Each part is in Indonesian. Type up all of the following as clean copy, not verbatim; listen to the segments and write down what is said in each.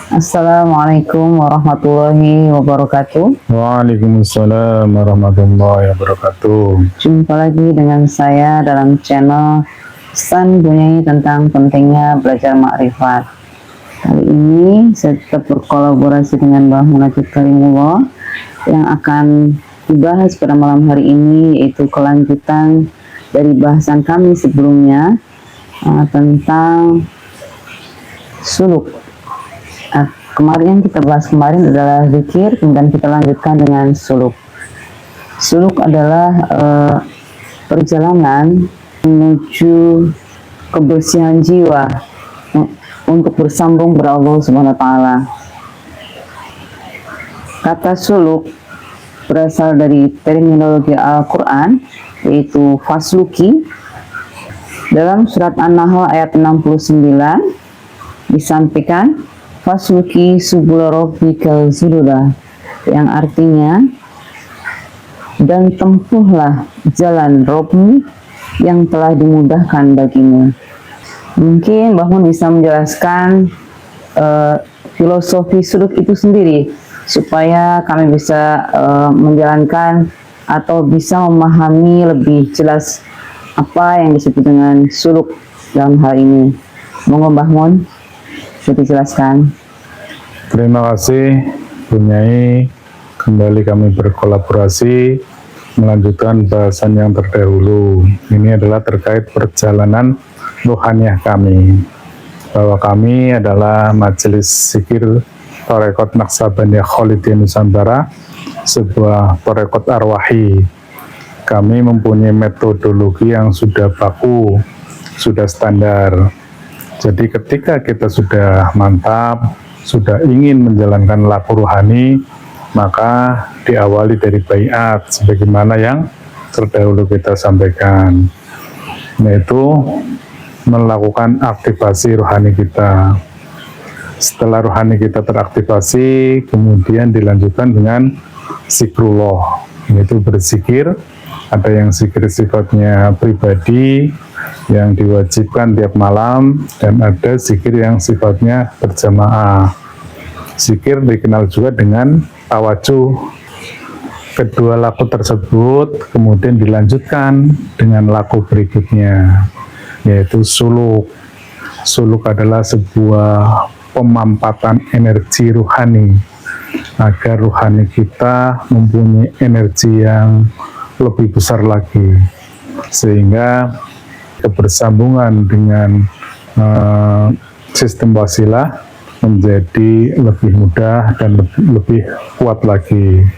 Assalamualaikum warahmatullahi wabarakatuh. Waalaikumsalam warahmatullahi wabarakatuh. Jumpa lagi dengan saya dalam channel San Bunyai tentang pentingnya belajar makrifat. Kali ini saya tetap berkolaborasi dengan Mbah Munajat Karimullah yang akan dibahas pada malam hari ini, yaitu kelanjutan dari bahasan kami sebelumnya tentang suluk. Kemarin yang kita bahas kemarin adalah zikir, kemudian kita lanjutkan dengan suluk. Suluk adalah perjalanan menuju kebersihan jiwa untuk bersambung kepada Allah Subhanahu wa taala. Kata suluk berasal dari terminologi Al-Qur'an, yaitu fasluki. Dalam surat An-Nahl ayat 69 disampaikan fasluki subula rabbikal zulula, yang artinya dan tempuhlah jalan Robmu yang telah dimudahkan bagimu. Mungkin Mbah Mun bisa menjelaskan filosofi suluk itu sendiri supaya kami bisa menjalankan atau bisa memahami lebih jelas apa yang disebut dengan suluk dalam hal ini. Monggo Mbah Mun dijelaskan. Terima kasih Bunyai, kembali kami berkolaborasi melanjutkan bahasan yang terdahulu. Ini adalah terkait perjalanan rohaniah kami, bahwa kami adalah Majelis Zikir Tarekat Naqsabandiyah Kholidiyah Nusantara, sebuah tarekat arwahi. Kami mempunyai metodologi yang sudah baku, sudah standar. Jadi ketika kita sudah mantap, sudah ingin menjalankan laku rohani, maka diawali dari baiat, sebagaimana yang terdahulu kita sampaikan, yaitu melakukan aktivasi rohani kita. Setelah rohani kita teraktivasi, kemudian dilanjutkan dengan zikrullah, yaitu berzikir. Ada yang zikir sifatnya pribadi yang diwajibkan tiap malam, dan ada zikir yang sifatnya berjamaah. Zikir dikenal juga dengan tawajuh. Kedua laku tersebut kemudian dilanjutkan dengan laku berikutnya, yaitu suluk. Suluk adalah sebuah pemampatan energi rohani agar rohani kita mempunyai energi yang lebih besar lagi, sehingga kebersambungan dengan sistem wasilah menjadi lebih mudah dan lebih kuat lagi.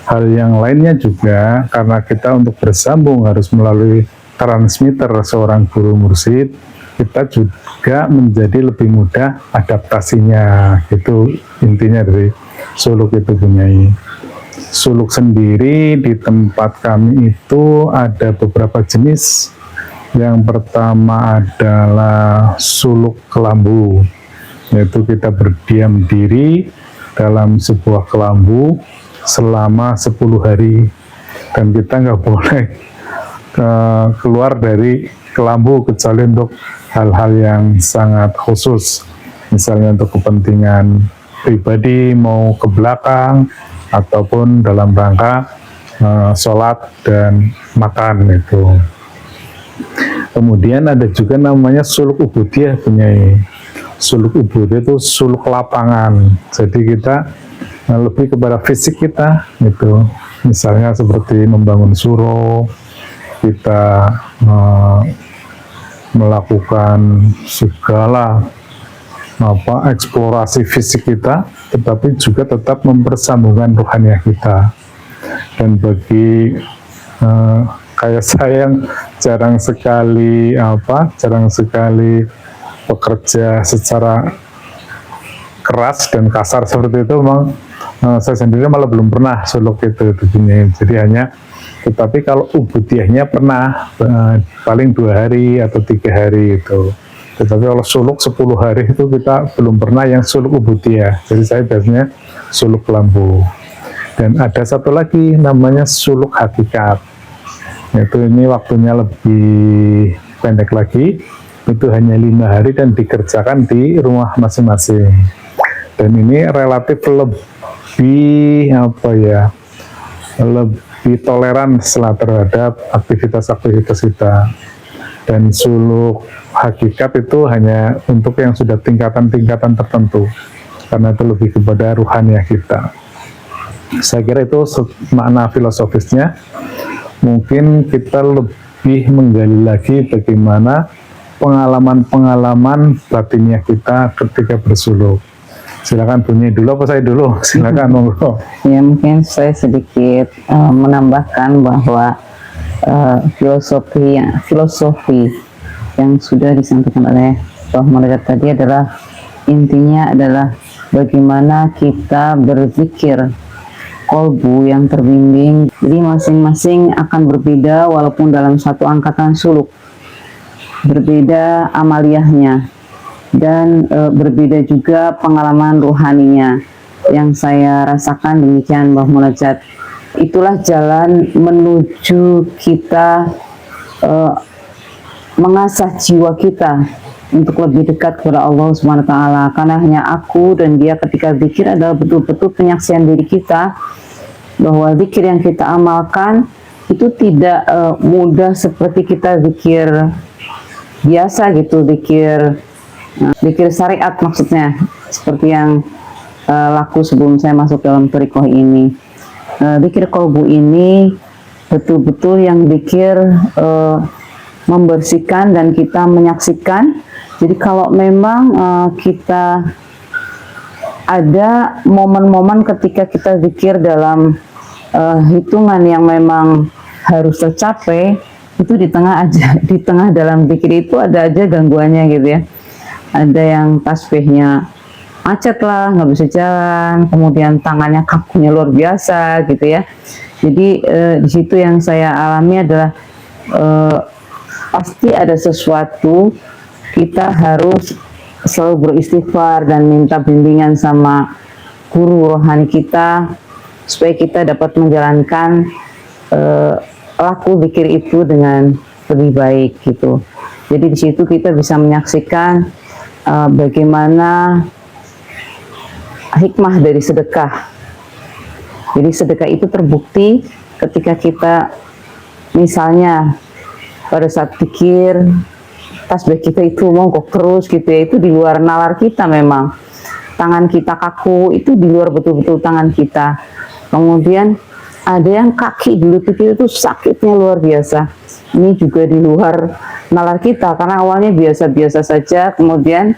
Hal yang lainnya juga, karena kita untuk bersambung harus melalui transmitter seorang guru mursyid, kita juga menjadi lebih mudah adaptasinya. Itu intinya dari suluk itu, Bunyai. Suluk sendiri di tempat kami itu ada beberapa jenis. Yang pertama adalah suluk kelambu, yaitu kita berdiam diri dalam sebuah kelambu selama 10 hari, dan kita nggak boleh keluar dari kelambu kecuali untuk hal-hal yang sangat khusus, misalnya untuk kepentingan pribadi, mau ke belakang, ataupun dalam rangka sholat dan makan itu. Kemudian ada juga namanya suluk ubudiyah, Bunyai. Suluk ubudiyah itu suluk lapangan. Jadi kita lebih kepada fisik kita itu. Misalnya seperti membangun suro, kita melakukan segala eksplorasi fisik kita, tetapi juga tetap mempersambungkan rohaniah kita. Dan bagi kayak saya yang jarang sekali bekerja secara keras dan kasar seperti itu, memang saya sendiri malah belum pernah suluk itu begini. Jadi hanya, tetapi kalau ubudiyahnya pernah paling 2 hari atau 3 hari itu. Tetapi kalau suluk 10 hari itu kita belum pernah yang suluk ubudiyah. Jadi saya biasanya suluk kelambu. Dan ada satu lagi namanya suluk hakikat. Yaitu ini waktunya lebih pendek lagi. Itu hanya 5 hari dan dikerjakan di rumah masing-masing. Dan ini relatif lebih apa ya, lebih toleran setelah terhadap aktivitas-aktivitas kita. Dan suluk hakikat itu hanya untuk yang sudah tingkatan-tingkatan tertentu, karena itu lebih kepada ruhaniah kita. Saya kira itu makna filosofisnya. Mungkin kita lebih menggali lagi bagaimana pengalaman-pengalaman batinnya kita ketika bersuluk. Silakan bunyi dulu apa saya dulu? Silakan monggo. Ya, mungkin saya sedikit menambahkan bahwa filosofi yang sudah disampaikan oleh Prof. Muhammad tadi adalah intinya adalah bagaimana kita berzikir kolbu yang terbimbing. Jadi masing-masing akan berbeda walaupun dalam satu angkatan suluk, berbeda amaliyahnya, dan berbeda juga pengalaman ruhaninya. Yang saya rasakan demikian Mbah Munajat. Itulah jalan menuju kita mengasah jiwa kita untuk lebih dekat kepada Allah Subhanahu wa taala. Karena hanya aku dan dia ketika zikir adalah betul-betul penyaksian diri kita bahwa zikir yang kita amalkan itu tidak mudah seperti kita zikir biasa gitu, zikir syariat maksudnya, seperti yang laku sebelum saya masuk dalam thariqah ini. Zikir kolbu ini betul-betul yang zikir membersihkan dan kita menyaksikan. Jadi kalau memang kita ada momen-momen ketika kita zikir dalam hitungan yang memang harus tercapai, itu di tengah dalam zikir itu ada aja gangguannya gitu ya. Ada yang tasbihnya macet lah, nggak bisa jalan, kemudian tangannya kakunya luar biasa gitu ya. Jadi di situ yang saya alami adalah pasti ada sesuatu, kita harus selalu beristighfar dan minta bimbingan sama guru rohani kita supaya kita dapat menjalankan laku zikir itu dengan lebih baik gitu. Jadi di situ kita bisa menyaksikan bagaimana hikmah dari sedekah. Jadi sedekah itu terbukti ketika kita misalnya pada saat pikir tasbih kita itu mongkok terus gitu ya, itu di luar nalar kita, memang tangan kita kaku, itu di luar betul-betul tangan kita. Kemudian ada yang kaki dulu pikir itu sakitnya luar biasa, ini juga di luar nalar kita karena awalnya biasa-biasa saja, kemudian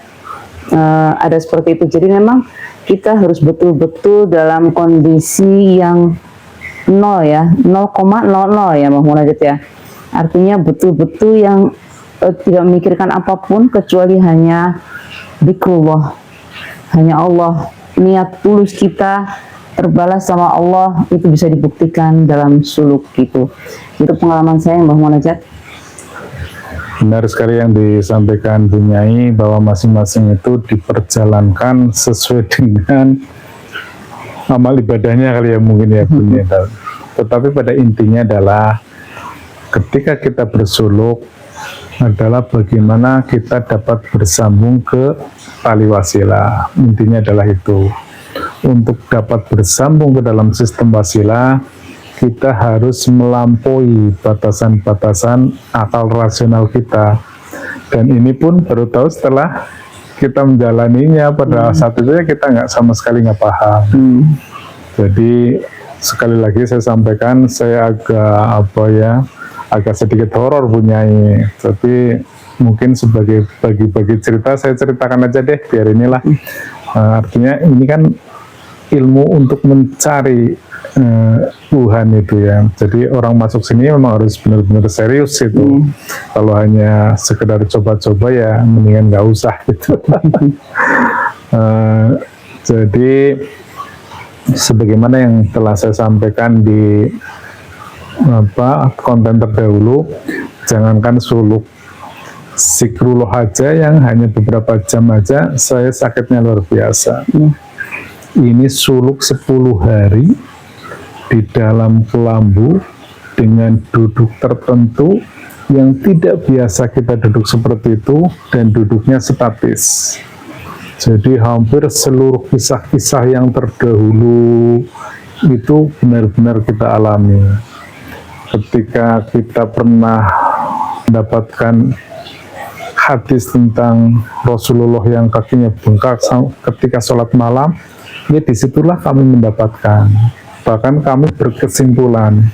ada seperti itu. Jadi memang kita harus betul-betul dalam kondisi yang 0 ya, 0,00 ya Mbak Munajat ya. Artinya betul-betul yang tidak memikirkan apapun kecuali hanya zikrullah, hanya Allah. Niat tulus kita terbalas sama Allah itu bisa dibuktikan dalam suluk gitu. Itu pengalaman saya Mbak Munajat. Benar sekali yang disampaikan Bu Nyai, bahwa masing-masing itu diperjalankan sesuai dengan amal ibadahnya kali ya mungkin ya Bu Nyai. Tetapi pada intinya adalah ketika kita bersuluk adalah bagaimana kita dapat bersambung ke tali wasilah. Intinya adalah itu. Untuk dapat bersambung ke dalam sistem wasilah, kita harus melampaui batasan-batasan akal rasional kita. Dan ini pun baru tahu setelah kita menjalaninya. Pada saat itu ya kita sama sekali nggak paham. Jadi sekali lagi saya sampaikan, saya agak sedikit horor Bu Nyai, tapi mungkin sebagai bagi-bagi cerita saya ceritakan aja deh, biar inilah artinya ini kan ilmu untuk mencari Tuhan itu ya. Jadi orang masuk sini memang harus benar-benar serius itu. Kalau hanya sekedar coba-coba ya mendingan nggak usah gitu. Jadi sebagaimana yang telah saya sampaikan di konten terdahulu, jangankan suluk, zikrullah aja yang hanya beberapa jam aja saya sakitnya luar biasa. Ini suluk 10 hari di dalam kelambu dengan duduk tertentu yang tidak biasa kita duduk seperti itu, dan duduknya statis. Jadi hampir seluruh kisah-kisah yang terdahulu itu benar-benar kita alami. Ketika kita pernah mendapatkan hadis tentang Rasulullah yang kakinya bengkak ketika sholat malam, ya disitulah kami mendapatkan. Bahkan kami berkesimpulan,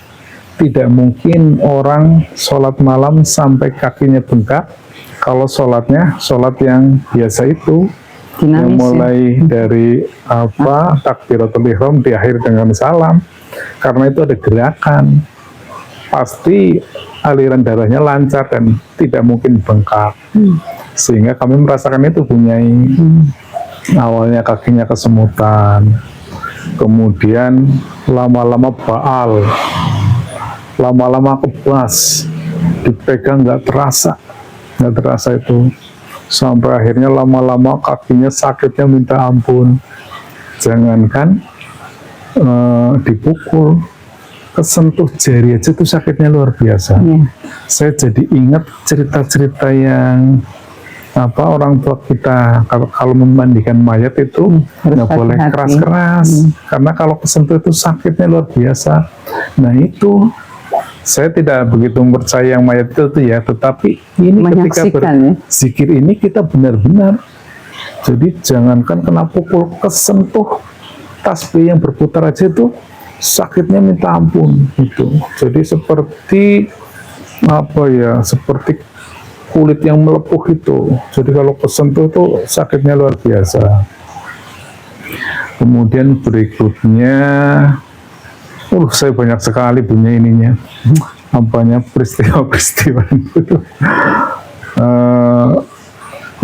tidak mungkin orang sholat malam sampai kakinya bengkak kalau sholatnya sholat yang biasa itu, yang Dinamis, mulai dari takbiratul ihram diakhiri dengan salam, karena itu ada gerakan, pasti aliran darahnya lancar dan tidak mungkin bengkak. Sehingga kami merasakan itu, Bunyai. Awalnya kakinya kesemutan, kemudian lama-lama baal, lama-lama kebas, dipegang nggak terasa itu, sampai akhirnya lama-lama kakinya sakitnya minta ampun. Jangankan dipukul, kesentuh jari aja itu sakitnya luar biasa. Saya jadi ingat cerita-cerita yang orang tua kita kalau memandikan mayat itu nggak boleh keras-keras, karena kalau kesentuh itu sakitnya luar biasa. Nah itu saya tidak begitu percaya yang mayat itu ya, tetapi ini ketika berzikir ini kita benar-benar, jadi jangankan kena pukul, kesentuh tasbih yang berputar aja itu sakitnya minta ampun itu. Jadi seperti seperti kulit yang melepuh itu. Jadi kalau kesentuh itu sakitnya luar biasa. Kemudian berikutnya, saya banyak sekali punya ininya, peristiwa-peristiwa itu.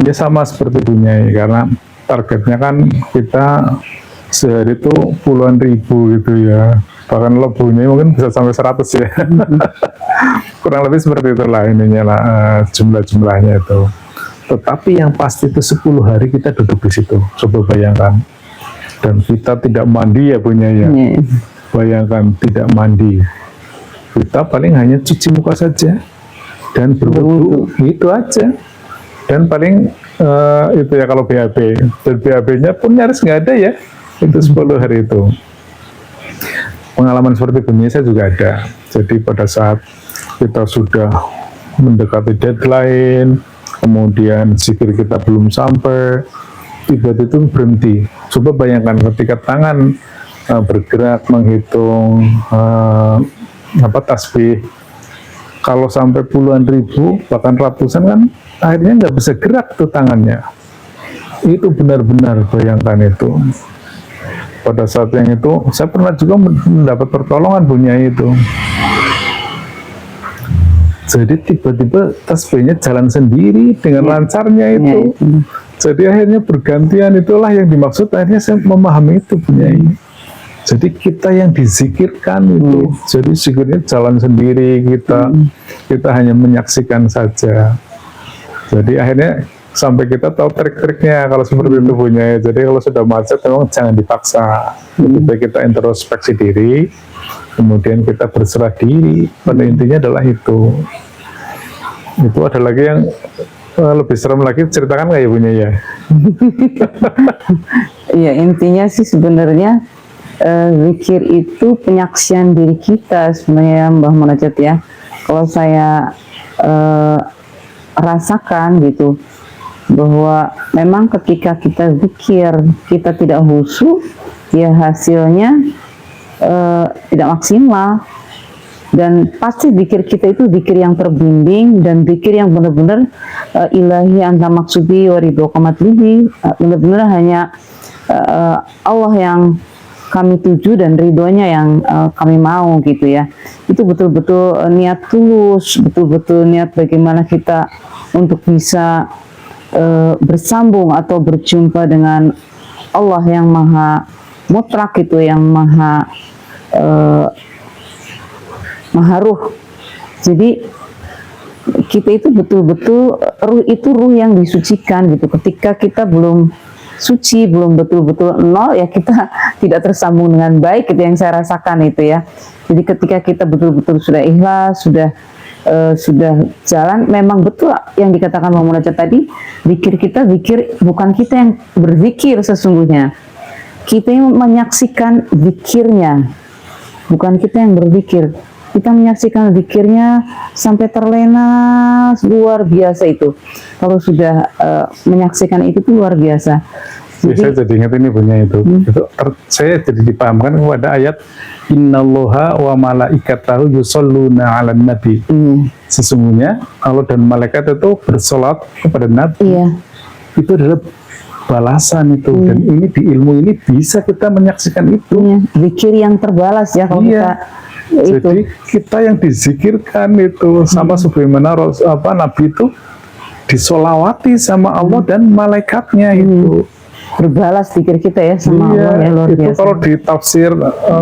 Ya sama seperti Bunyai, karena targetnya kan kita sehari itu puluhan ribu gitu ya, bahkan lebihnya mungkin bisa sampai 100 ya. Kurang lebih seperti itulah ininya lah, jumlah-jumlahnya itu. Tetapi yang pasti itu 10 hari kita duduk di situ, coba bayangkan. Dan kita tidak mandi ya Bunyai ya. Bayangkan tidak mandi, kita paling hanya cuci muka saja dan berwudu, itu aja. Dan paling itu ya kalau BAB, dan BAB-nya pun nyaris nggak ada ya, itu 10 hari itu. Pengalaman seperti ini saya juga ada. Jadi pada saat kita sudah mendekati deadline, kemudian zikir kita belum sampai, tiba-tiba berhenti. Coba bayangkan ketika tangan bergerak menghitung tasbih, kalau sampai puluhan ribu bahkan ratusan kan akhirnya nggak bisa gerak tuh tangannya. Itu benar-benar bayangkan itu. Pada saat yang itu saya pernah juga mendapat pertolongan Bunyai itu. Jadi tiba-tiba tasbihnya jalan sendiri dengan lancarnya itu. Jadi akhirnya bergantian, itulah yang dimaksud. Akhirnya saya memahami itu Bunyai. Jadi kita yang dizikirkan itu, jadi zikirnya jalan sendiri, kita hanya menyaksikan saja. Jadi akhirnya sampai kita tahu trik-triknya kalau seperti itu Bunyai. Jadi kalau sudah macet memang jangan dipaksa. Lebih kita introspeksi diri, kemudian kita berserah diri. Pada intinya adalah itu. Itu ada lagi yang lebih serem lagi, ceritakan nggak ya Bunyai ya? Iya, intinya sih sebenarnya zikir itu penyaksian diri kita sebenarnya Mbah Munajat ya. Kalau saya rasakan gitu, bahwa memang ketika kita zikir kita tidak khusyuk, ya hasilnya tidak maksimal. Dan pasti zikir kita itu zikir yang terbimbing dan zikir yang benar-benar ilahi anta maksudi wa ridho qamatlibi, benar-benar hanya Allah yang kami tuju dan ridhonya yang kami mau gitu ya. Itu betul-betul niat tulus, betul-betul niat bagaimana kita untuk bisa bersambung atau berjumpa dengan Allah yang maha mutlak itu, yang maha ruh. Jadi kita itu betul-betul ruh itu ruh yang disucikan gitu. Ketika kita belum suci, belum betul-betul nol, ya kita tidak tersambung dengan baik, itu yang saya rasakan itu ya. Jadi ketika kita betul-betul sudah ikhlas, sudah sudah jalan, memang betul yang dikatakan Bang Munajat tadi, zikir kita, zikir bukan kita yang berzikir sesungguhnya, kita yang menyaksikan zikirnya, bukan kita yang berzikir. Kita menyaksikan zikirnya sampai terlena, luar biasa itu. Kalau sudah menyaksikan itu tuh luar biasa. Ya, saya jadi ingat ini punya itu. Saya jadi dipahamkan kepada ayat Innallaha wa malaikatahu yusholluna 'alan nabi. Sesungguhnya Allah dan malaikat itu bersolat kepada Nabi. Iya. Itu adalah balasan itu, dan ini di ilmu ini bisa kita menyaksikan itu. Iya. Zikir yang terbalas ya kalau Iya. kita itu. Jadi kita yang dizikirkan itu sama sebagaimana Nabi itu disolawati sama Allah dan malaikatnya itu. Berbalas zikir kita ya sama Iya, Allah ya, luar itu biasa. kalau di tafsir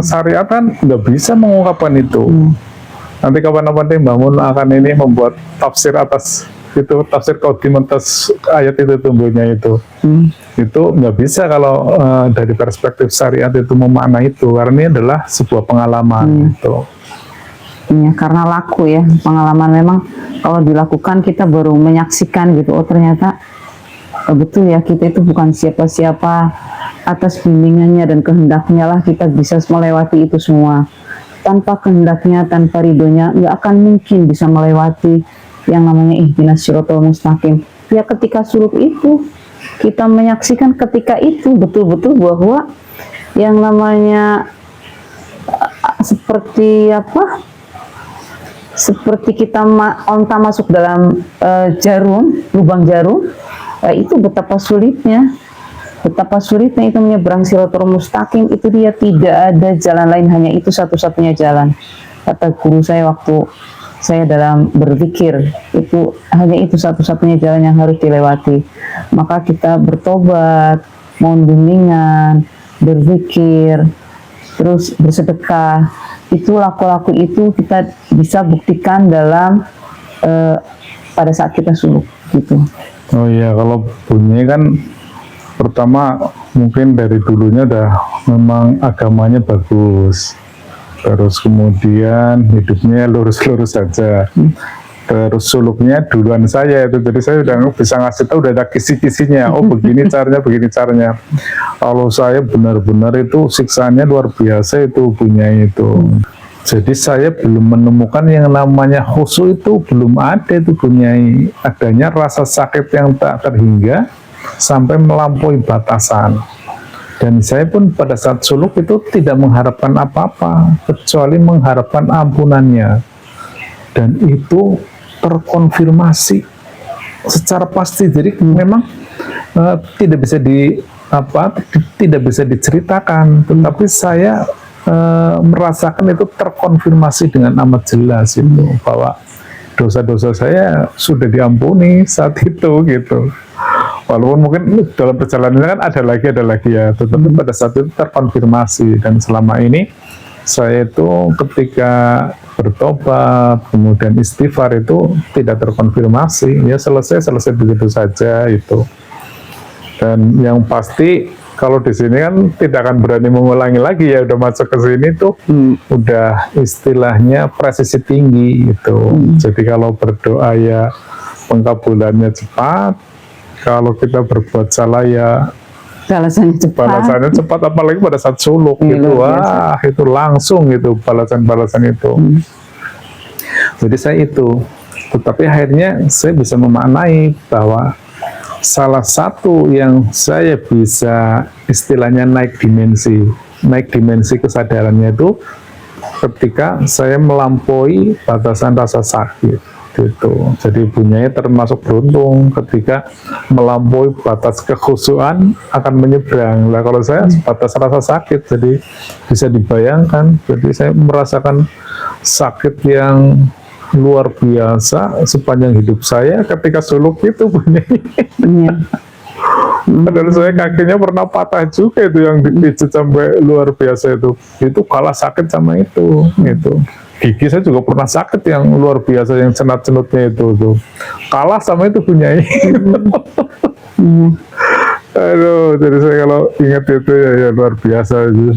syariat kan nggak bisa mengungkapkan itu. Nanti kapan-kapan deh Mbak Mun akan ini membuat tafsir atas itu, tafsir qadim atas ayat itu tumbuhnya itu. Itu nggak bisa kalau dari perspektif syariat itu memaknai itu, karena ini adalah sebuah pengalaman itu. Iya, karena laku ya, pengalaman memang kalau dilakukan kita baru menyaksikan gitu, oh ternyata betul ya, kita itu bukan siapa-siapa, atas bimbingannya dan kehendaknya lah kita bisa melewati itu semua. Tanpa kehendaknya, tanpa ridhonya, nggak akan mungkin bisa melewati yang namanya ihdinas siratal mustaqim. Ya ketika suluk itu, kita menyaksikan ketika itu betul-betul bahwa yang namanya seperti apa? Seperti kita onta masuk dalam jarum, lubang jarum, itu betapa sulitnya itu menyeberang siratal mustaqim. Itu dia, tidak ada jalan lain, hanya itu satu-satunya jalan. Kata guru saya waktu saya dalam berzikir, itu hanya itu satu-satunya jalan yang harus dilewati. Maka kita bertobat, mohon bimbingan, berzikir, terus bersedekah. Itu laku-laku itu kita bisa buktikan dalam pada saat kita suluk gitu. Oh iya, kalau bunyi kan pertama mungkin dari dulunya udah memang agamanya bagus, terus kemudian hidupnya lurus-lurus saja, terus suluknya duluan saya itu, jadi saya udah bisa ngasih tahu, udah ada kisi-kisinya, oh begini caranya. Kalau saya benar-benar itu siksaannya luar biasa itu punya itu. Jadi saya belum menemukan yang namanya khusyuk, itu belum ada itu punya, adanya rasa sakit yang tak terhingga sampai melampaui batasan. Dan saya pun pada saat suluk itu tidak mengharapkan apa-apa kecuali mengharapkan ampunannya, dan itu terkonfirmasi secara pasti. Jadi memang tidak bisa diceritakan, tetapi saya merasakan itu terkonfirmasi dengan amat jelas itu, bahwa dosa-dosa saya sudah diampuni saat itu gitu. Walaupun mungkin dalam perjalanannya kan ada lagi ya, tetapi pada saat itu terkonfirmasi. Dan selama ini saya itu ketika bertobat kemudian istighfar itu tidak terkonfirmasi, ya selesai begitu saja itu. Dan yang pasti kalau di sini kan tidak akan berani mengulangi lagi ya, udah masuk ke sini tuh udah istilahnya presisi tinggi itu. Jadi kalau berdoa ya pengkabulannya cepat, kalau kita berbuat salah ya balasannya cepat, apalagi pada saat suluk gitu, wah itu langsung gitu balasan itu. Jadi saya itu, tetapi akhirnya saya bisa memaknai bahwa salah satu yang saya bisa istilahnya naik dimensi kesadarannya itu ketika saya melampaui batasan rasa sakit gitu. Jadi punyanya termasuk beruntung ketika melampaui batas kekhusyuan akan menyeberang. Lah kalau saya batas rasa sakit, jadi bisa dibayangkan, jadi saya merasakan sakit yang luar biasa sepanjang hidup saya ketika suluk itu punya. Padahal saya kakinya pernah patah juga itu, yang dipijit sampai luar biasa itu kalah sakit sama itu. Gigi saya juga pernah sakit yang luar biasa, yang cenut-cenutnya itu kalah sama itu punya. Aduh, jadi saya kalau ingat itu ya luar biasa itu.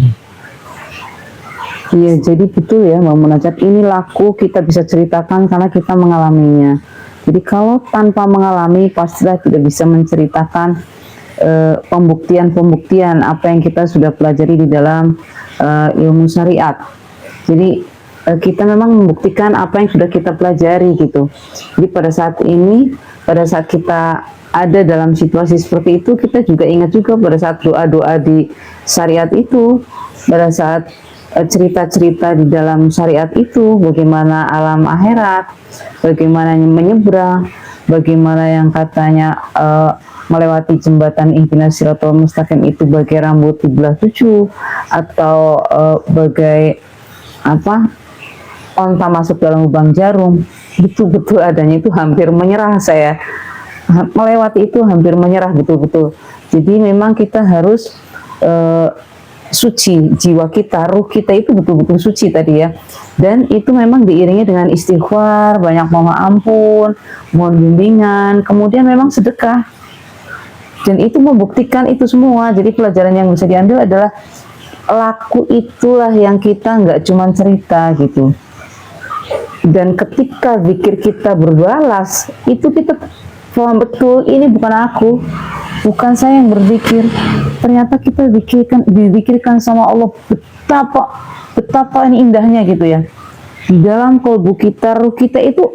Iya, jadi betul ya Mbak Munajat, ini laku kita bisa ceritakan karena kita mengalaminya. Jadi kalau tanpa mengalami pastilah tidak bisa menceritakan pembuktian-pembuktian apa yang kita sudah pelajari di dalam ilmu syariat. Jadi kita memang membuktikan apa yang sudah kita pelajari gitu. Jadi pada saat ini, pada saat kita ada dalam situasi seperti itu, kita juga ingat juga pada saat doa-doa di syariat itu, pada saat cerita-cerita di dalam syariat itu, bagaimana alam akhirat, bagaimana menyeberang, bagaimana yang katanya melewati jembatan ihdinas siratal mustaqim itu bagai rambut dibelah 7, atau bagai apa, onta masuk dalam lubang jarum, betul-betul adanya itu hampir menyerah saya. Melewati itu hampir menyerah betul-betul. Jadi memang kita harus suci, jiwa kita, ruh kita itu betul-betul suci tadi ya. Dan itu memang diiringi dengan istighfar, banyak mohon ampun, mohon bimbingan, kemudian memang sedekah. Dan itu membuktikan itu semua. Jadi pelajaran yang bisa diambil adalah laku itulah yang kita nggak cuma cerita gitu. Dan ketika zikir kita berbalas, itu kita paham betul, ini bukan aku, bukan saya yang berzikir. Ternyata kita dizikirkan sama Allah, betapa ini indahnya gitu ya. Di dalam kalbu kita, ruh kita itu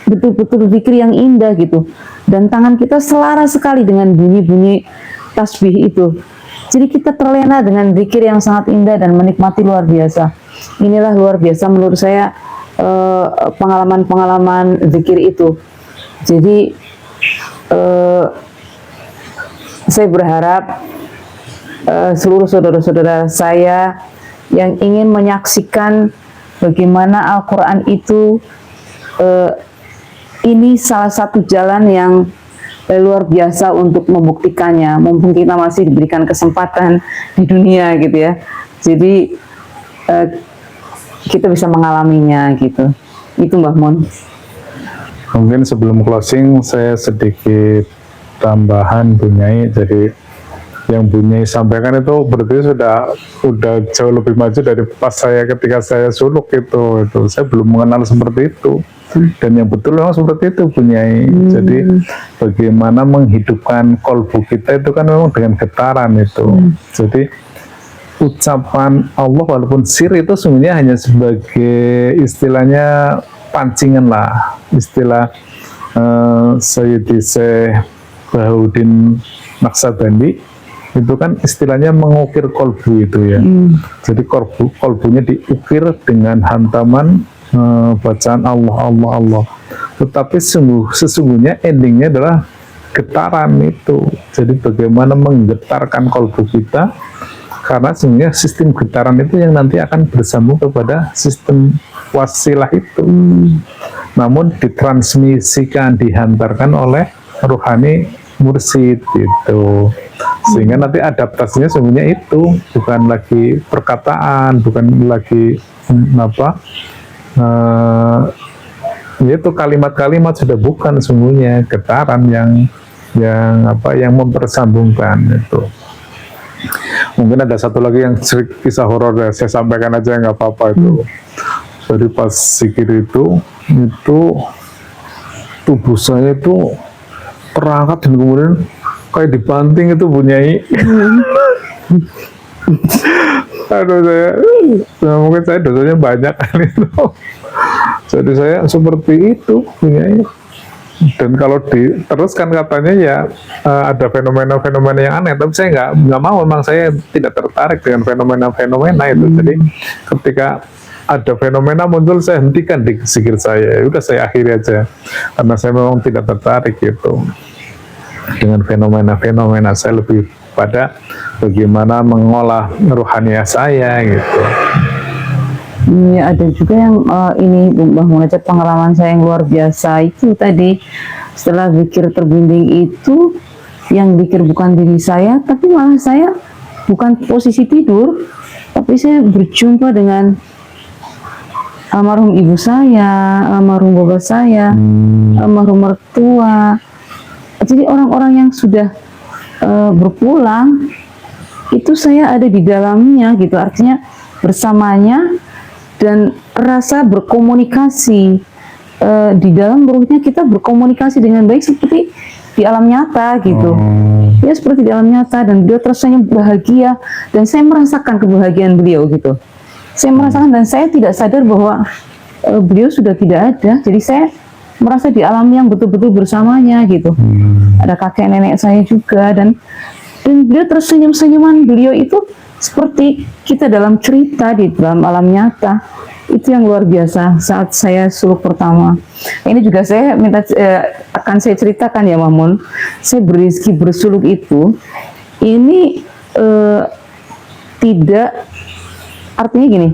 betul-betul zikir yang indah gitu. Dan tangan kita selaras sekali dengan bunyi-bunyi tasbih itu. Jadi kita terlena dengan zikir yang sangat indah dan menikmati luar biasa. Inilah luar biasa menurut saya pengalaman-pengalaman zikir itu. Jadi saya berharap seluruh saudara-saudara saya yang ingin menyaksikan bagaimana Al-Quran itu ini salah satu jalan yang luar biasa untuk membuktikannya, mumpung kita masih diberikan kesempatan di dunia gitu ya. Jadi kita bisa mengalaminya gitu. Itu Mbak Mun. Mungkin sebelum closing saya sedikit tambahan Bunyai. Jadi yang Bunyai sampaikan itu berarti sudah jauh lebih maju dari pas saya ketika saya suluk itu saya belum mengenal seperti itu. Dan yang betul memang seperti itu Bunyai. Jadi bagaimana menghidupkan kolbu kita itu kan memang dengan getaran itu. Jadi ucapan Allah walaupun sir itu sebenarnya hanya sebagai istilahnya pancingan lah, istilah Sayyidi Syekh Bahaudin Naksabandi itu kan istilahnya mengukir kolbu itu ya. Jadi kolbunya diukir dengan hantaman bacaan Allah. Tetapi sesungguhnya endingnya adalah getaran itu. Jadi bagaimana menggetarkan kolbu kita, karena sebenarnya sistem getaran itu yang nanti akan bersambung kepada sistem wasilah itu. Namun ditransmisikan, dihantarkan oleh rohani mursyid gitu. Sehingga nanti adaptasinya sebenarnya itu bukan lagi perkataan, bukan lagi yaitu kalimat-kalimat, sudah bukan semuanya getaran yang mempersambungkan itu. Mungkin ada satu lagi yang kisah horor ya, saya sampaikan aja nggak apa-apa itu. Jadi pas zikir itu tubuh saya itu terangkat dan kemudian kayak dibanting itu Bunyai. Aduh mungkin saya dosanya banyak kali itu. Jadi saya seperti itu Bunyai. Dan kalau diteruskan katanya ya ada fenomena-fenomena yang aneh, tapi saya nggak mau, memang saya tidak tertarik dengan fenomena-fenomena itu. Jadi ketika ada fenomena muncul, saya hentikan di zikir saya, udah saya akhiri aja, karena saya memang tidak tertarik gitu dengan fenomena-fenomena. Saya lebih pada bagaimana mengolah rohaniah saya gitu. Ya, ada juga yang ini Mbah Munajat, pengalaman saya yang luar biasa itu tadi, setelah zikir terbimbing itu, yang zikir bukan diri saya, tapi malah saya bukan posisi tidur, tapi saya berjumpa dengan almarhum ibu saya, almarhum bapak saya, almarhum mertua. Jadi orang-orang yang sudah berpulang itu saya ada di dalamnya gitu, artinya bersamanya, dan rasa berkomunikasi di dalam ruhnya, kita berkomunikasi dengan baik seperti di alam nyata gitu. Ya seperti di alam nyata, dan beliau tersenyum bahagia, dan saya merasakan kebahagiaan beliau gitu. Saya merasakan, dan saya tidak sadar bahwa beliau sudah tidak ada. Jadi saya merasa di alam yang betul-betul bersamanya gitu. Ada kakek nenek saya juga, dan beliau tersenyum-senyuman. Beliau itu seperti kita dalam cerita di dalam alam nyata. Itu yang luar biasa saat saya suluk pertama. Ini juga saya minta akan saya ceritakan ya Mamun. Saya berizki bersuluk itu, ini tidak, artinya gini,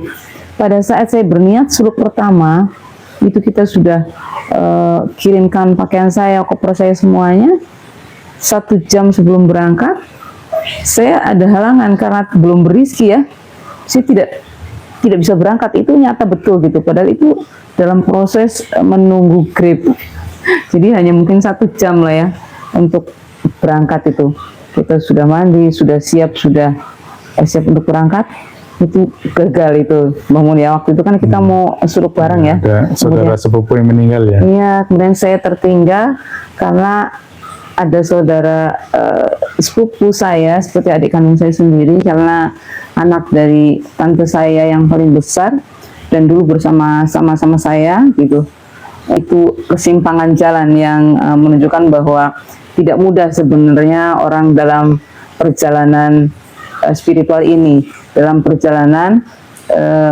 pada saat saya berniat suluk pertama, itu kita sudah kirimkan pakaian saya, koper saya semuanya. 1 jam sebelum berangkat, saya ada halangan karena belum berizki ya. Saya tidak bisa berangkat, itu nyata betul gitu. Padahal itu dalam proses menunggu Grab. Jadi hanya mungkin 1 jam lah ya untuk berangkat itu. Kita sudah mandi, sudah siap untuk berangkat. Itu gagal itu bangun ya. Waktu itu kan kita mau suluk bareng ya. Ada saudara sepupu yang meninggal ya. Iya, kemudian saya tertinggal karena ada saudara sepupu saya seperti adik kandung saya sendiri, karena anak dari tante saya yang paling besar dan dulu bersama-sama saya gitu. Itu kesimpangan jalan yang menunjukkan bahwa tidak mudah sebenarnya orang dalam perjalanan spiritual ini, dalam perjalanan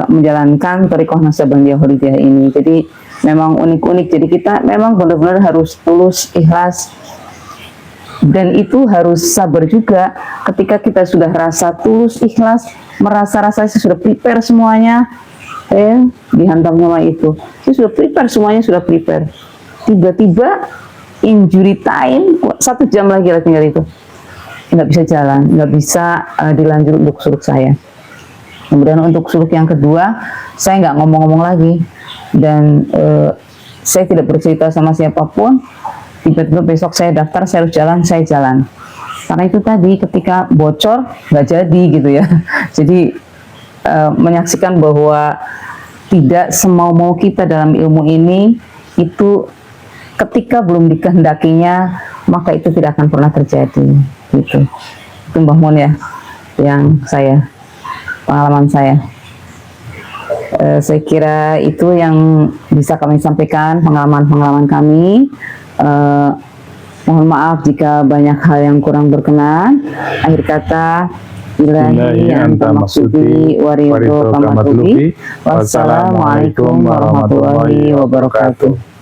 menjalankan Thariqah Naqsabandiyah Kholidiyah ini. Jadi memang unik-unik. Jadi kita memang benar-benar harus tulus, ikhlas, dan itu harus sabar juga. Ketika kita sudah rasa tulus, ikhlas, merasa sudah prepare semuanya, dihantam sama itu. Saya sudah prepare semuanya, sudah prepare. Tiba-tiba injury time, 1 jam lagi lah tinggal itu. Nggak bisa jalan, nggak bisa dilanjut untuk suluk saya. Kemudian untuk suluk yang kedua, saya nggak ngomong-ngomong lagi, dan saya tidak bercerita sama siapapun. Tiba-tiba besok saya daftar, saya harus jalan, saya jalan. Karena itu tadi ketika bocor nggak jadi gitu ya. Jadi menyaksikan bahwa tidak semau-mau kita dalam ilmu ini, itu ketika belum dikehendakinya maka itu tidak akan pernah terjadi gitu. Itu Mbah Mun ya, yang pengalaman saya. Saya kira itu yang bisa kami sampaikan, pengalaman-pengalaman kami. Mohon maaf jika banyak hal yang kurang berkenan. Akhir kata, Ilahi anta maksudi waridho kamatlubi. Wassalamualaikum warahmatullahi wabarakatuh.